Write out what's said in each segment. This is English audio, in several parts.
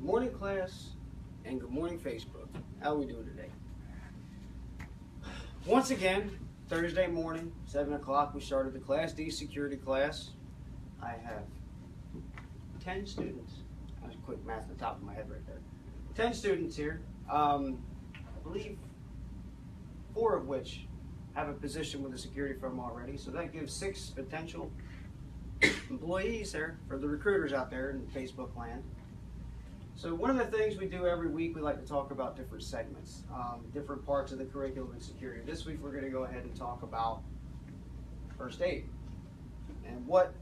Good morning, class, and good morning, Facebook. How are we doing today? Once again, Thursday morning, 7 o'clock, we started the Class D security class. I have 10 students. That was quick math on the top of my head right there. 10 students here. I believe 4 of which have a position with a security firm already, so that gives 6 potential employees there for the recruiters out there in Facebook land. So one of the things we do every week, we like to talk about different segments, different parts of the curriculum in security. This week we're going to go ahead and talk about first aid and what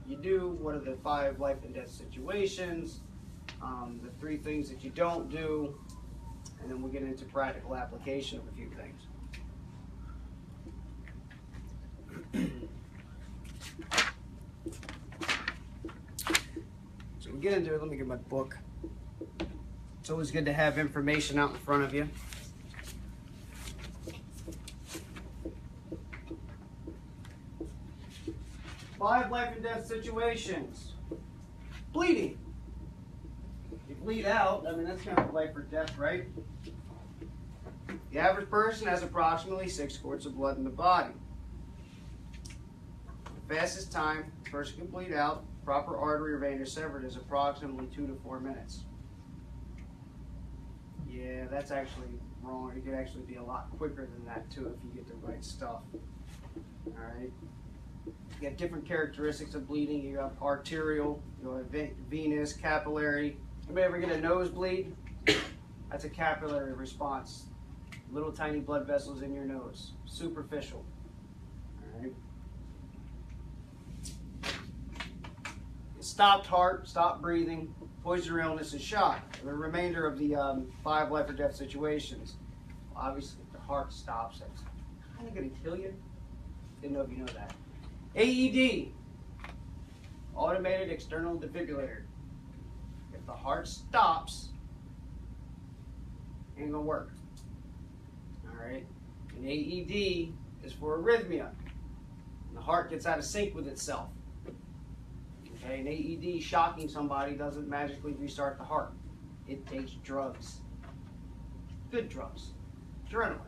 you do, what are the 5 life and death situations, the 3 things that you don't do, and then we'll get into practical application of a few things. So we get into it. Let me get my book. It's always good to have information out in front of you. Five life and death situations. Bleeding. You bleed out, I mean, that's kind of life or death, right? The average person has approximately 6 quarts of blood in the body. The fastest time a person can bleed out, proper artery or vein is severed, is approximately 2 to 4 minutes. Yeah, that's actually wrong. It could actually be a lot quicker than that too if you get the right stuff. Alright. You have different characteristics of bleeding. You have arterial, you have venous, capillary. Anybody ever get a nosebleed? That's a capillary response. Little tiny blood vessels in your nose. Superficial. Alright. Stopped heart, stopped breathing, poison or illness, and shock. The remainder of the 5 life or death situations. Obviously, if the heart stops, that's kind of going to kill you. Didn't know if you know that. AED, automated external defibrillator. If the heart stops, it ain't going to work. All right. An AED is for arrhythmia. And the heart gets out of sync with itself. Okay, an AED shocking somebody doesn't magically restart the heart. It takes drugs. Good drugs. Adrenaline.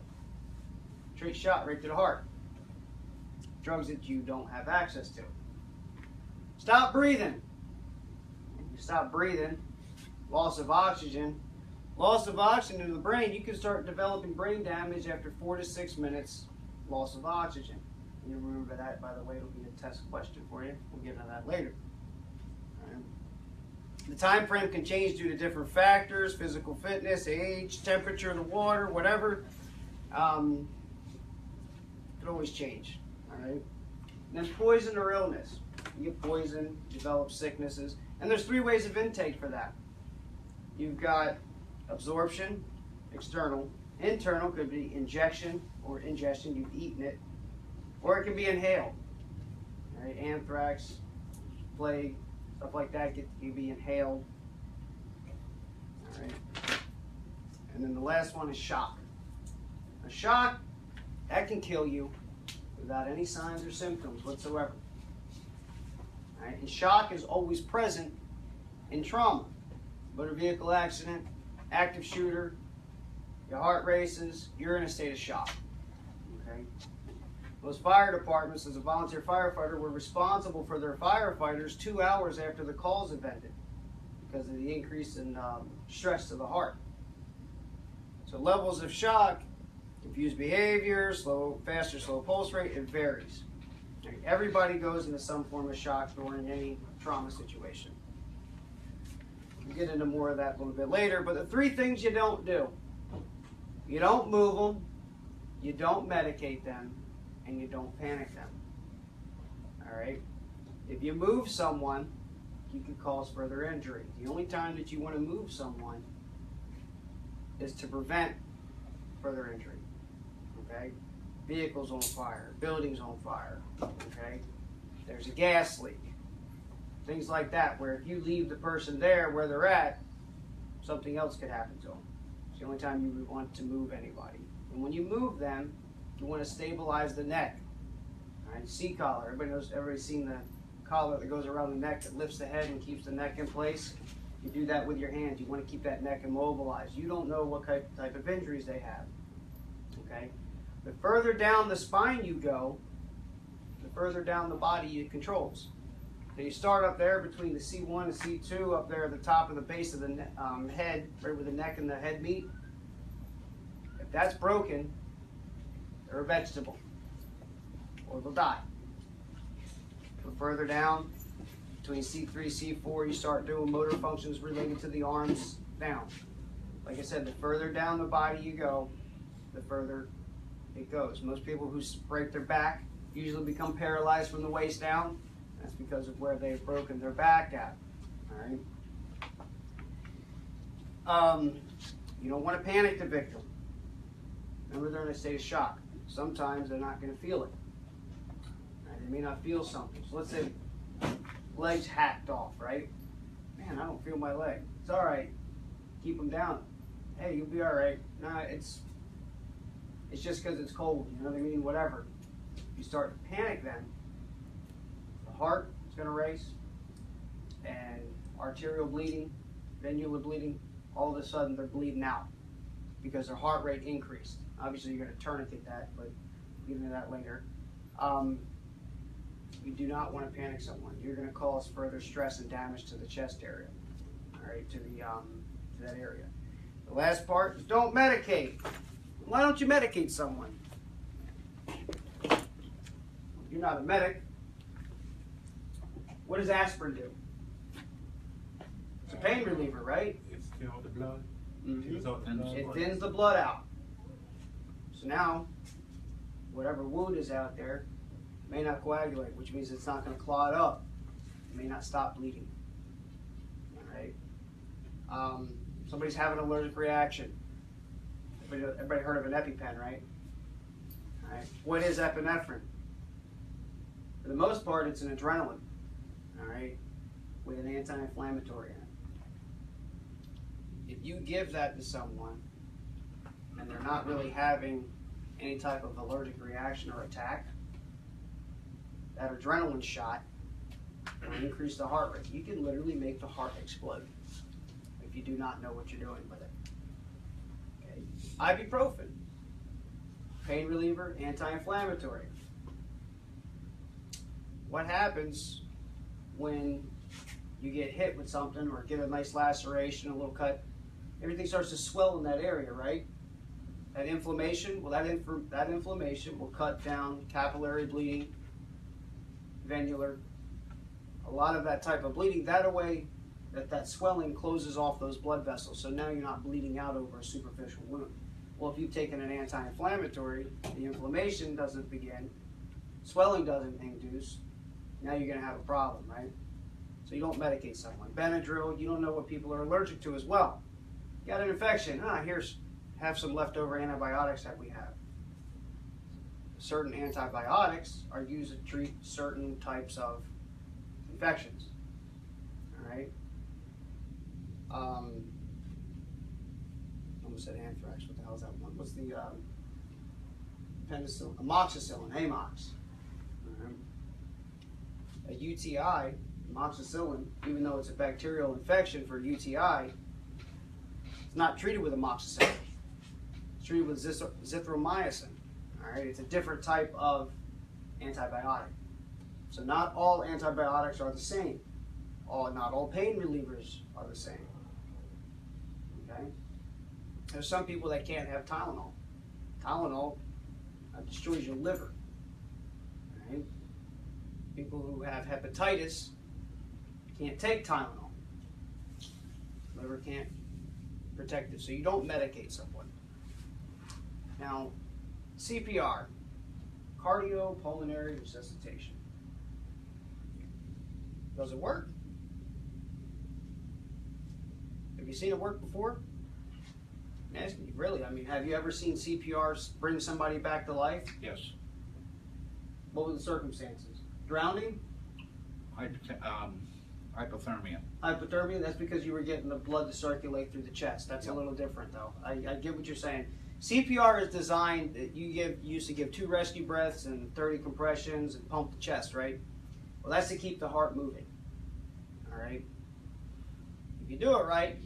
Straight shot right to the heart. Drugs that you don't have access to. Stop breathing. You stop breathing. Loss of oxygen. Loss of oxygen to the brain. You can start developing brain damage after 4 to 6 minutes. Loss of oxygen. You remember that, by the way, it'll be a test question for you. We'll get into that later. The time frame can change due to different factors, physical fitness, age, temperature of the water, whatever. Could always change. All right. And then poison or illness. You get poisoned, develop sicknesses, and there's 3 ways of intake for that. You've got absorption, external. Internal could be injection or ingestion, you've eaten it, or it can be inhaled. All right. Anthrax, plague, stuff like that can be inhaled. All right. And then the last one is shock. A shock, that can kill you without any signs or symptoms whatsoever. All right. And shock is always present in trauma. Motor vehicle accident, active shooter, your heart races, you're in a state of shock. Okay. Most fire departments, as a volunteer firefighter, were responsible for their firefighters 2 hours after the calls have ended because of the increase in stress to the heart. So levels of shock, confused behavior, fast or slow pulse rate, it varies. Everybody goes into some form of shock during any trauma situation. We'll get into more of that a little bit later, but the 3 things you don't do. You don't move them, you don't medicate them, and you don't panic them. All right? If you move someone, you can cause further injury. The only time that you want to move someone is to prevent further injury. Okay? Vehicles on fire, buildings on fire. Okay? There's a gas leak. Things like that, where if you leave the person there where they're at, something else could happen to them. It's the only time you would want to move anybody. And when you move them, you want to stabilize the neck. All right, C-collar. Everybody's seen the collar that goes around the neck that lifts the head and keeps the neck in place. You do that with your hands. You want to keep that neck immobilized. You don't know what type of injuries they have. Okay? The further down the spine you go, the further down the body it controls. So you start up there between the C1 and C2, up there at the top of the base of the head, right where the neck and the head meet. If that's broken, they're a vegetable, or they'll die. Go further down, between C3, C4, you start doing motor functions related to the arms down. Like I said, the further down the body you go, the further it goes. Most people who break their back usually become paralyzed from the waist down. That's because of where they've broken their back at. All right. You don't want to panic the victim. Remember, they're in a state of shock. Sometimes they're not going to feel it. Right? They may not feel something. So let's say legs hacked off, right? Man, I don't feel my leg. It's all right. Keep them down. Hey, you'll be all right. Nah, it's just because it's cold. You know what I mean? Whatever. If you start to panic, then the heart is going to race, and arterial bleeding, venular bleeding. All of a sudden, they're bleeding out because their heart rate increased. Obviously, you're going to tourniquet that, but we'll get into that later. You do not want to panic someone. You're going to cause further stress and damage to the chest area, all right, to that area. The last part is don't medicate. Why don't you medicate someone? You're not a medic. What does aspirin do? It's a pain reliever, right? It thins the blood. Mm-hmm. It thins the blood out. So now, whatever wound is out there may not coagulate, which means it's not going to clot up. It may not stop bleeding. All right. Somebody's having an allergic reaction. Everybody heard of an EpiPen, right? All right. What is epinephrine? For the most part, it's an adrenaline. All right, with an anti-inflammatory in it. If you give that to someone and they're not really having any type of allergic reaction or attack, that adrenaline shot will increase the heart rate. You can literally make the heart explode if you do not know what you're doing with it. Okay. Ibuprofen, pain reliever, anti-inflammatory. What happens when you get hit with something or get a nice laceration, a little cut? Everything starts to swell in that area, right? That inflammation, well, that inflammation will cut down capillary bleeding, venular, a lot of that type of bleeding. That swelling closes off those blood vessels, so now you're not bleeding out over a superficial wound. Well, if you've taken an anti-inflammatory, the inflammation doesn't begin, swelling doesn't induce, now you're going to have a problem, right? So you don't medicate someone. Benadryl, you don't know what people are allergic to as well. You got an infection, have some leftover antibiotics that we have. Certain antibiotics are used to treat certain types of infections, all right? Almost said anthrax, what the hell is that one? What's the penicillin, amoxicillin, Amox. A UTI, amoxicillin, even though it's a bacterial infection for UTI, it's not treated with amoxicillin. It's treated with zithromycin. All right, it's a different type of antibiotic. So not all antibiotics are the same. Not all pain relievers are the same. Okay. There's some people that can't have Tylenol. Tylenol destroys your liver. All right. People who have hepatitis can't take Tylenol. Liver can't protect it, so you don't medicate someone. Now, CPR, cardiopulmonary resuscitation. Does it work? Have you seen it work before? I'm asking you, really. I mean, have you ever seen CPR bring somebody back to life? Yes. What were the circumstances? Drowning? Hypothermia. Hypothermia, that's because you were getting the blood to circulate through the chest. That's a little different, though. I get what you're saying. CPR is designed that you used to give 2 rescue breaths and 30 compressions and pump the chest, right? Well, that's to keep the heart moving, all right? If you do it right,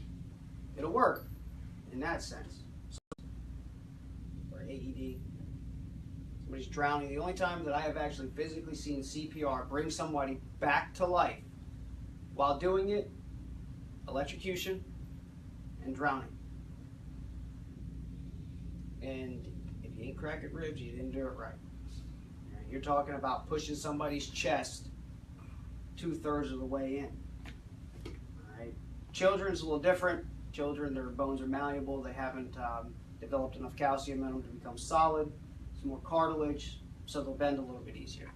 it'll work in that sense. Or AED. Somebody's drowning. The only time that I have actually physically seen CPR bring somebody back to life while doing it, electrocution and drowning. And if you ain't cracking ribs, you didn't do it right. You're talking about pushing somebody's chest 2/3 of the way in. All right. Children's a little different. Children, their bones are malleable. They haven't developed enough calcium in them to become solid. It's more cartilage, so they'll bend a little bit easier.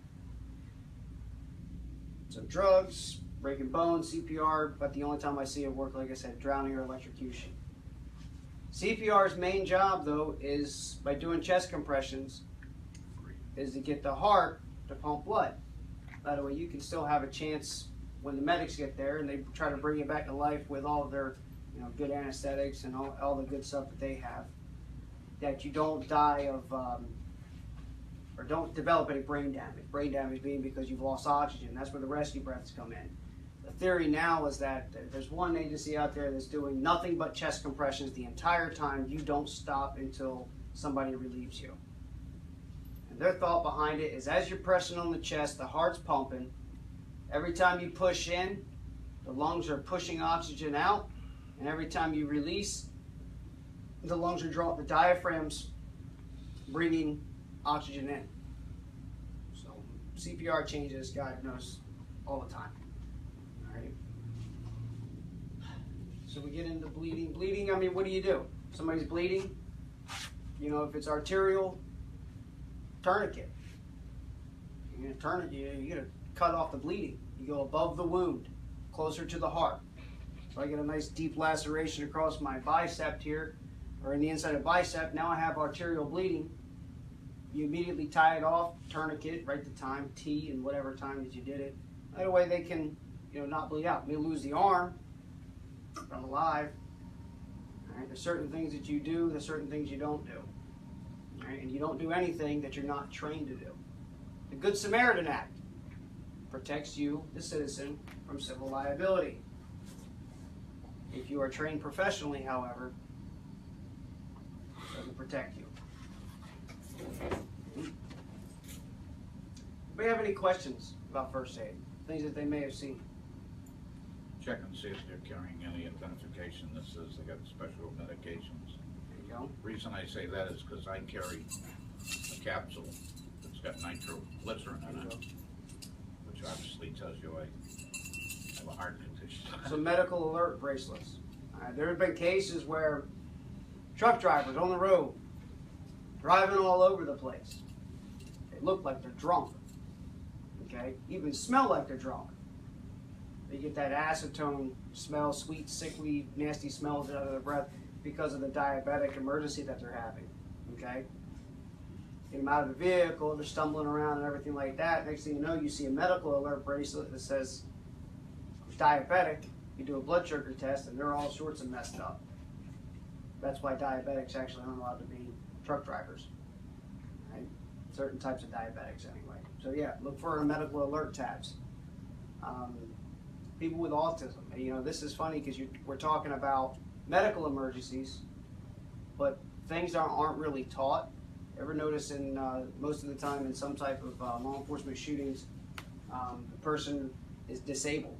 So drugs, breaking bones, CPR, but the only time I see it work, like I said, drowning or electrocution. CPR's main job, though, is by doing chest compressions, is to get the heart to pump blood. That way you can still have a chance when the medics get there and they try to bring you back to life with all of their good anesthetics and all the good stuff that they have, that you don't die of or don't develop any brain damage. Brain damage being because you've lost oxygen. That's where the rescue breaths come in. The theory now is that there's one agency out there that's doing nothing but chest compressions the entire time. You don't stop until somebody relieves you. And their thought behind it is as you're pressing on the chest, the heart's pumping. Every time you push in, the lungs are pushing oxygen out. And every time you release, the lungs are drawing, the diaphragm's bringing oxygen in. So CPR changes, God knows, all the time. All right. So we get into bleeding. Bleeding, I mean, what do? Somebody's bleeding. If it's arterial, tourniquet. You're gonna cut off the bleeding. You go above the wound, closer to the heart. So I get a nice deep laceration across my bicep here, or in the inside of bicep. Now I have arterial bleeding. You immediately tie it off, tourniquet, write the time, T, and whatever time that you did it. That way they can, not bleed out. May lose the arm, but I'm alive. All right, there's certain things that you do, there's certain things you don't do. All right, and you don't do anything that you're not trained to do. The Good Samaritan Act protects you, the citizen, from civil liability. If you are trained professionally, however, it doesn't protect you. Do we have any questions about first aid? Things that they may have seen? Check and see if they're carrying any identification that says they got special medications. There you go. The reason I say that is because I carry a capsule that's got nitroglycerin in it, which obviously tells you I have a heart condition. So medical alert bracelets. There have been cases where truck drivers on the road, driving all over the place, they look like they're drunk. Okay, even smell like they're drunk. They get that acetone smell, sweet, sickly, nasty smells out of their breath because of the diabetic emergency that they're having. Okay, get them out of the vehicle, they're stumbling around and everything like that. Next thing you know, you see a medical alert bracelet that says diabetic. You do a blood sugar test and they're all sorts of messed up. That's why diabetics actually aren't allowed to be truck drivers. Right? Certain types of diabetics anyway. So yeah, look for our medical alert tabs. People with autism. This is funny because we're talking about medical emergencies, but things aren't really taught. Ever notice in most of the time in some type of law enforcement shootings, the person is disabled,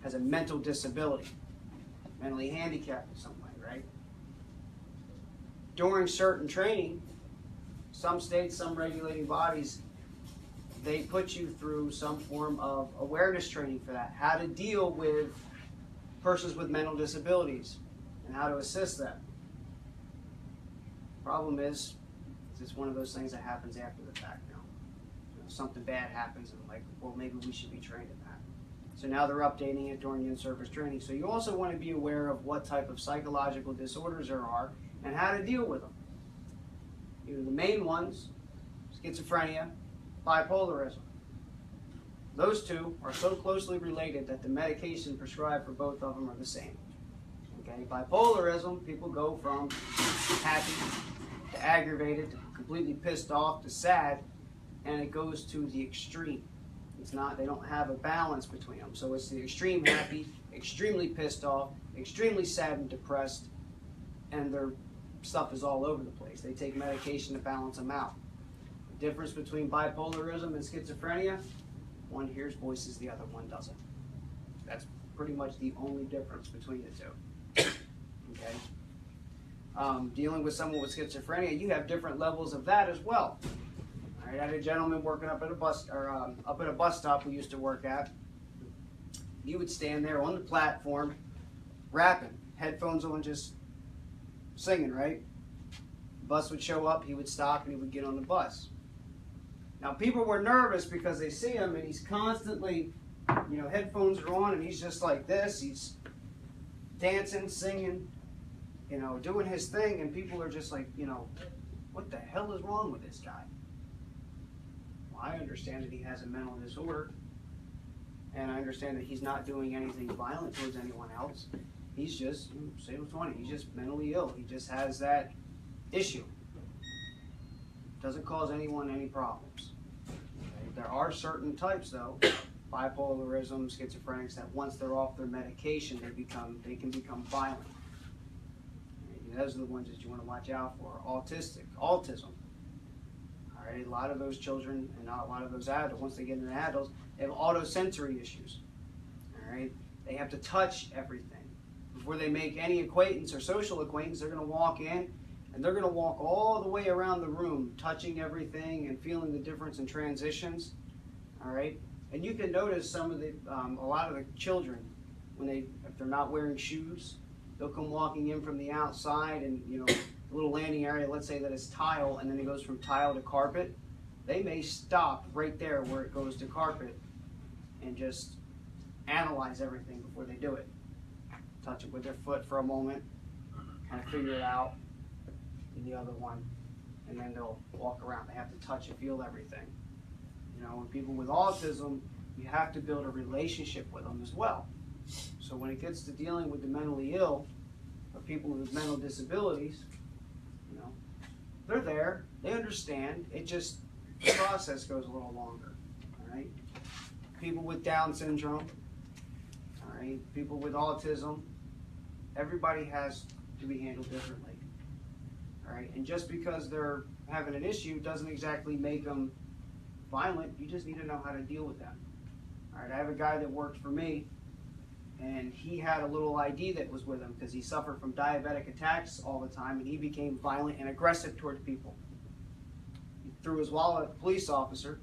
has a mental disability, mentally handicapped in some way, right? During certain training, some states, some regulating bodies, they put you through some form of awareness training for that. How to deal with persons with mental disabilities and how to assist them. Problem is, it's one of those things that happens after the fact now. Something bad happens and well, maybe we should be trained in that. So now they're updating it during in-service training. So you also want to be aware of what type of psychological disorders there are and how to deal with them. The main ones, schizophrenia, bipolarism. Those two are so closely related that the medication prescribed for both of them are the same. Okay, bipolarism, people go from happy to aggravated to completely pissed off to sad, and it goes to the extreme. It's not, they don't have a balance between them. So it's the extreme happy, extremely pissed off, extremely sad and depressed, and their stuff is all over the place. They take medication to balance them out. The difference between bipolarism and schizophrenia, one hears voices, the other one doesn't. That's pretty much the only difference between the two. Okay. Dealing with someone with schizophrenia, you have different levels of that as well. All right, I had a gentleman working up at a bus stop we used to work at. He would stand there on the platform, rapping, headphones on, just singing. Right. Bus would show up, he would stop, and he would get on the bus. Now people were nervous because they see him, and he's constantly, headphones are on, and he's just like this. He's dancing, singing, doing his thing, and people are just like, what the hell is wrong with this guy? Well, I understand that he has a mental disorder, and I understand that he's not doing anything violent towards anyone else. He's just, say what's on it, he's just mentally ill. He just has that issue. Doesn't cause anyone any problems. Okay? There are certain types, though, bipolarism, schizophrenics, that once they're off their medication, they can become violent. Those are the ones that you want to watch out for. Autism. All right, a lot of those children and not a lot of those adults, once they get into adults, they have autosensory issues. All right, they have to touch everything. Before they make any acquaintance or social acquaintance, they're going to walk in and they're going to walk all the way around the room, touching everything and feeling the difference in transitions. All right, and you can notice some of a lot of the children, if they're not wearing shoes, they'll come walking in from the outside, and a little landing area, let's say that is tile, and then it goes from tile to carpet. They may stop right there where it goes to carpet and just analyze everything before they do it. Touch it with their foot for a moment, kind of figure it out, and the other one, and then they'll walk around. They have to touch and feel everything. With people with autism, you have to build a relationship with them as well. So when it gets to dealing with the mentally ill or people with mental disabilities, they're there, they understand, the process goes a little longer. All right? People with Down syndrome, all right, people with autism, everybody has to be handled differently. All right? And just because they're having an issue doesn't exactly make them violent. You just need to know how to deal with them. All right, I have a guy that worked for me, and he had a little ID that was with him because he suffered from diabetic attacks all the time, and he became violent and aggressive towards people. He threw his wallet at the police officer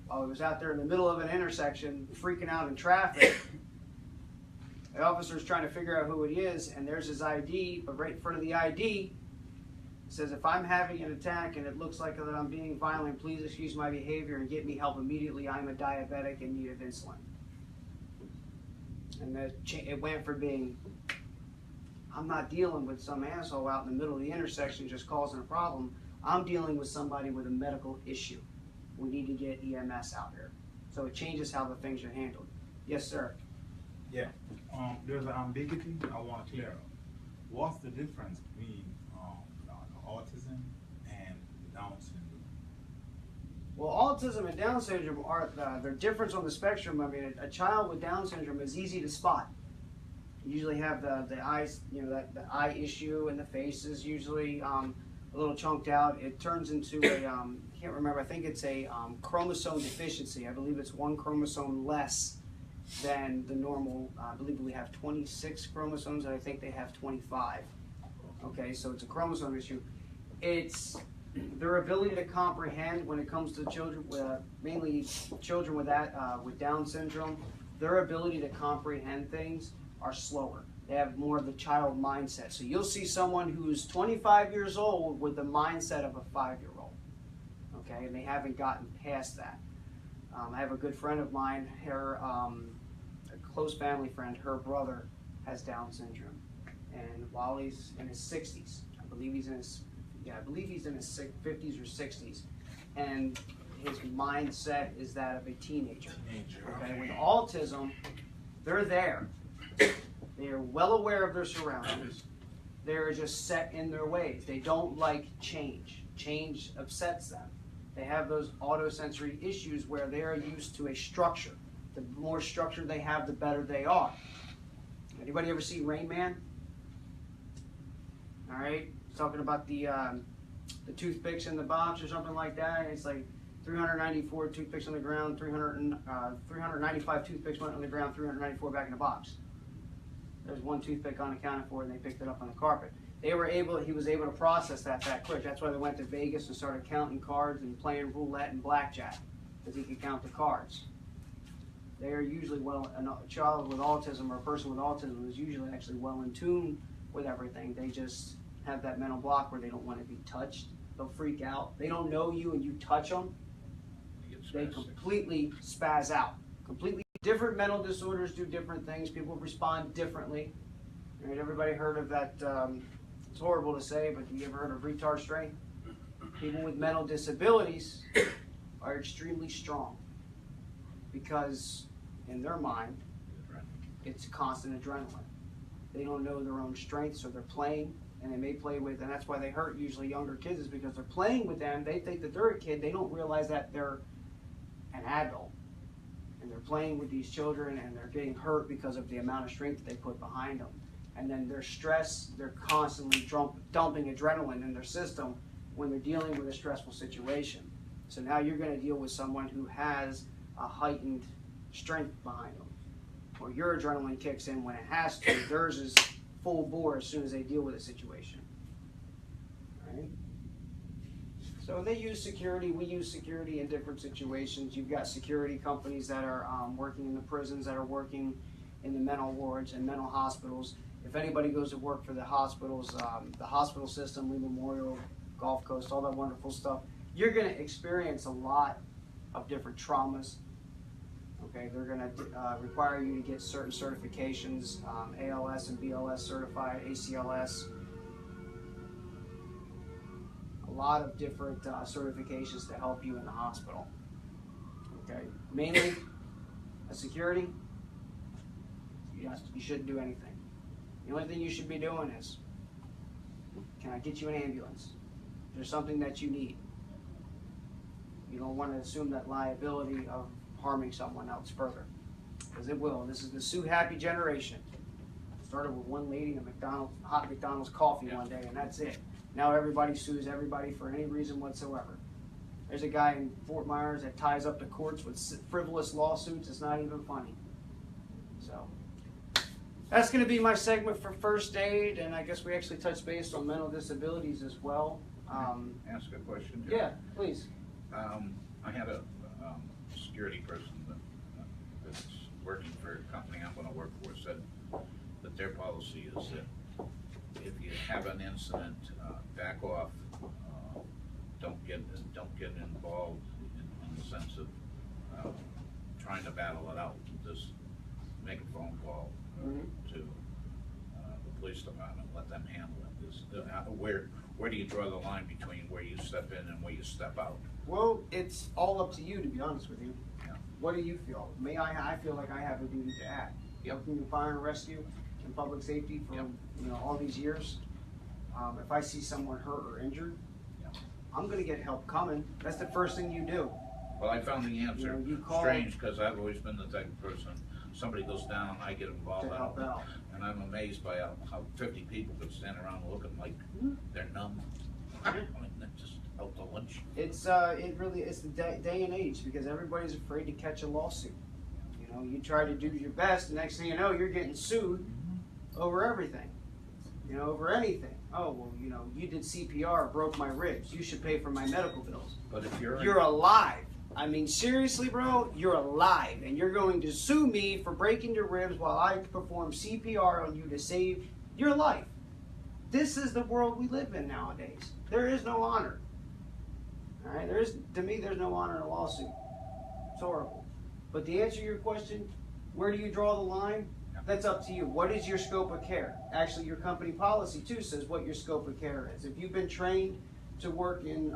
while he was out there in the middle of an intersection freaking out in traffic. The officer's trying to figure out who it is, and there's his ID, but right in front of the ID, it says, if I'm having an attack and it looks like that I'm being violent, please excuse my behavior and get me help immediately. I'm a diabetic in need of insulin. And it went from being, I'm not dealing with some asshole out in the middle of the intersection just causing a problem. I'm dealing with somebody with a medical issue. We need to get EMS out here. So it changes how the things are handled. Yes, sir. Yeah. There's an ambiguity I want to clear up. What's the difference between autism and Down syndrome? Well, autism and Down syndrome are their difference on the spectrum. I mean, a child with Down syndrome is easy to spot. You usually have the eyes, the eye issue, and the face is usually a little chunked out. It turns into a, I can't remember, I think it's a chromosome deficiency. I believe it's one chromosome less than the normal. I believe we have 26 chromosomes, and I think they have 25. Okay, so it's a chromosome issue. It's their ability to comprehend when it comes to children, mainly children with with Down syndrome. Their ability to comprehend things are slower. They have more of the child mindset. So you'll see someone who's 25 years old with the mindset of a 5-year-old. Okay, and they haven't gotten past that. I have a good friend of mine, a close family friend, her brother has Down syndrome. And while he's in his 60s, I believe he's in his 50s or 60s, and his mindset is that of a teenager. Okay, with autism, they're there. They are well aware of their surroundings. They're just set in their ways. They don't like change. Change upsets them. They have those autosensory issues where they are used to a structure. The more structure they have, the better they are. Anybody ever see Rain Man? All right, talking about the toothpicks in the box or something like that. It's like 394 toothpicks on the ground, 395 toothpicks went on the ground, 394 back in the box. There's one toothpick unaccounted for, and they picked it up on the carpet. He was able to process that quick. That's why they went to Vegas and started counting cards and playing roulette and blackjack, because he could count the cards. They are usually a child with autism or a person with autism is usually actually well in tune with everything. They just have that mental block where they don't want to be touched. They'll freak out. They don't know you and you touch them. They completely spaz out. Completely different mental disorders do different things. People respond differently. Right? Everybody heard of that? It's horrible to say, but you ever heard of retard strength? People with mental disabilities are extremely strong because in their mind, it's constant adrenaline. They don't know their own strengths, so they're playing, and they may play with, and that's why they hurt usually younger kids, is because they're playing with them. They think that they're a kid. They don't realize that they're an adult, and they're playing with these children, and they're getting hurt because of the amount of strength that they put behind them. And then their stress, they're constantly dumping adrenaline in their system when they're dealing with a stressful situation. So now you're going to deal with someone who has a heightened strength behind them. Or your adrenaline kicks in when it has to. Theirs is full bore as soon as they deal with a situation. Right? So they use security. We use security in different situations. You've got security companies that are working in the prisons, that are working in the mental wards and mental hospitals. If anybody goes to work for the hospitals, the hospital system, Lee Memorial, Gulf Coast, all that wonderful stuff, you're going to experience a lot of different traumas. Okay, they're going to require you to get certain certifications, ALS and BLS certified, ACLS. A lot of different certifications to help you in the hospital. Okay, mainly a security, you shouldn't do anything. The only thing you should be doing is, can I get you an ambulance? There's something that you need. You don't want to assume that liability of harming someone else further, because it will. This is the Sue Happy generation. Started with one lady in a hot McDonald's coffee one day, and that's it. Now everybody sues everybody for any reason whatsoever. There's a guy in Fort Myers that ties up the courts with frivolous lawsuits. It's not even funny. So that's going to be my segment for first aid, and I guess we actually touched base on mental disabilities as well. Ask a question, Jim? Yeah, please. I had a security person that's working for a company I'm going to work for said that their policy is that if you have an incident, back off. Don't get involved in the sense of trying to battle it out. Just make a phone call to the police department. Let them handle it. Where do you draw the line between where you step in and where you step out? Well, it's all up to you, to be honest with you. Yeah. What do you feel? I feel like I have a duty to act. Working in fire and rescue and public safety for all these years. If I see someone hurt or injured, I'm going to get help coming. That's the first thing you do. Well, I found the answer you call strange because I've always been the type of person, somebody goes down, I get involved, to help out. And I'm amazed by how 50 people could stand around looking like they're numb. I mean, they're just out to lunch. It's the day and age, because everybody's afraid to catch a lawsuit. You try to do your best, the next thing you know, you're getting sued over everything. Over anything. Oh, well, you did CPR, broke my ribs. You should pay for my medical bills. But if you're alive. I mean, seriously, bro, you're alive, and you're going to sue me for breaking your ribs while I perform CPR on you to save your life. This is the world we live in nowadays. There is no honor. All right, to me, there's no honor in a lawsuit. It's horrible. But to answer your question, where do you draw the line? That's up to you. What is your scope of care? Actually, your company policy too says what your scope of care is. If you've been trained to work in,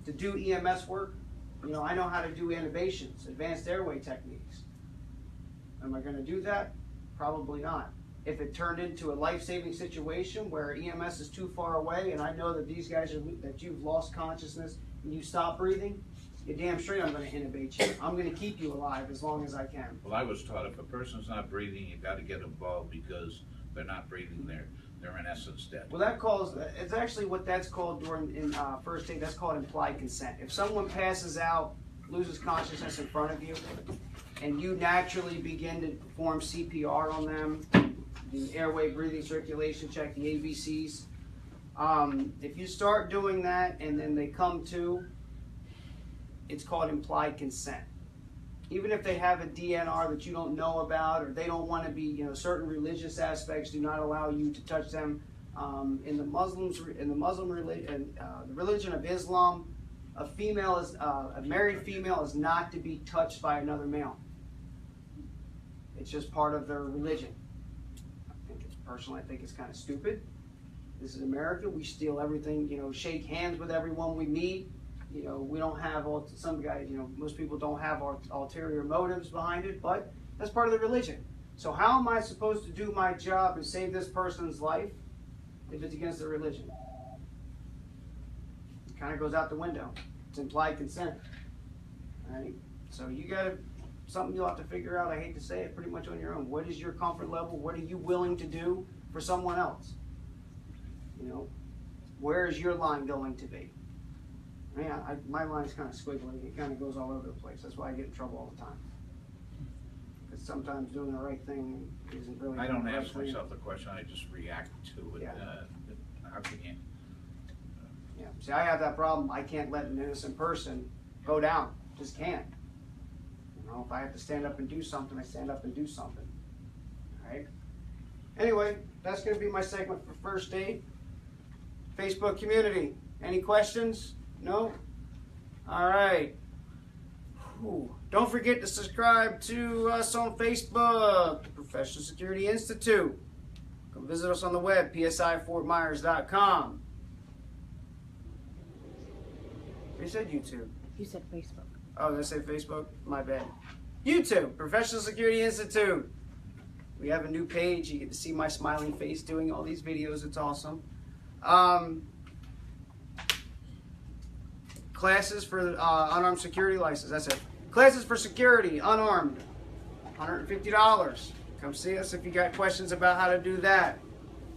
to do EMS work, I know how to do intubations, advanced airway techniques. Am I going to do that? Probably not. If it turned into a life-saving situation where EMS is too far away and I know that these guys that you've lost consciousness and you stop breathing, you're damn straight I'm going to intubate you. I'm going to keep you alive as long as I can. Well, I was taught if a person's not breathing, you gotta get involved because they're not breathing, they're in essence dead. Well, it's actually what that's called in first aid. That's called implied consent. If someone passes out, loses consciousness in front of you, and you naturally begin to perform CPR on them, the airway, breathing, circulation check, the ABCs. If you start doing that and then they come to, it's called implied consent. Even if they have a DNR that you don't know about, or they don't want to be, certain religious aspects do not allow you to touch them. In the Muslim religion, the religion of Islam, a married female is not to be touched by another male. It's just part of their religion. Personally, I think it's kind of stupid. This is America. We steal everything. Shake hands with everyone we meet. We don't have some guys. Most people don't have ulterior motives behind it, but that's part of the religion. So how am I supposed to do my job and save this person's life if it's against their religion? It kind of goes out the window. It's implied consent. All right. So something you'll have to figure out. I hate to say it, pretty much on your own. What is your comfort level? What are you willing to do for someone else? Where is your line going to be? My line's kind of squiggly. It kind of goes all over the place. That's why I get in trouble all the time. Because sometimes doing the right thing isn't really. I don't the right ask thing. myself the question, I just react to it. Yeah. How can you? Yeah. See, I have that problem. I can't let an innocent person go down. Just can't. If I have to stand up and do something, I stand up and do something. All right. Anyway, that's going to be my segment for first aid. Facebook community. Any questions? No? All right. Whew. Don't forget to subscribe to us on Facebook, Professional Security Institute. Come visit us on the web, psifortmyers.com. You said YouTube. You said Facebook. Oh, did I say Facebook? My bad. YouTube, Professional Security Institute. We have a new page. You get to see my smiling face doing all these videos. It's awesome. Classes for unarmed security license. That's it. Classes for security, unarmed. $150. Come see us if you got questions about how to do that.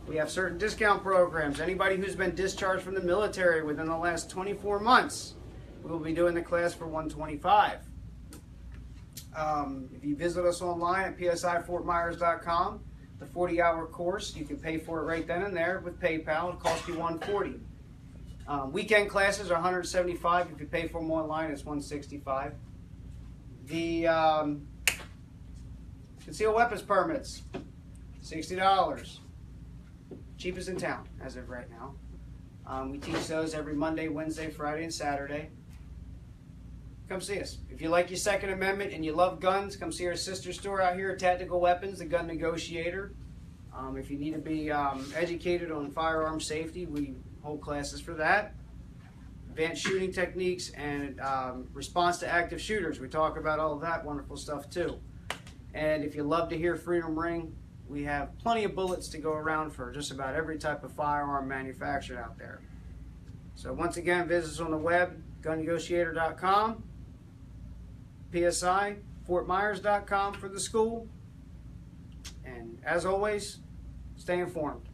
We have certain discount programs. Anybody who's been discharged from the military within the last 24 months, we will be doing the class for $125. If you visit us online at psifortmyers.com, the 40-hour course, you can pay for it right then and there with PayPal. It'll cost you $140. Weekend classes are $175. If you pay for them online, it's $165. The concealed weapons permits, $60. Cheapest in town as of right now. We teach those every Monday, Wednesday, Friday, and Saturday. Come see us. If you like your Second Amendment and you love guns, come see our sister store out here, Tactical Weapons, the Gun Negotiator. If you need to be educated on firearm safety, we hold classes for that. Advanced shooting techniques and response to active shooters. We talk about all of that wonderful stuff too. And if you love to hear Freedom Ring, we have plenty of bullets to go around for just about every type of firearm manufactured out there. So once again, visit us on the web, gunnegotiator.com, psifortmyers.com for the school. And as always, stay informed.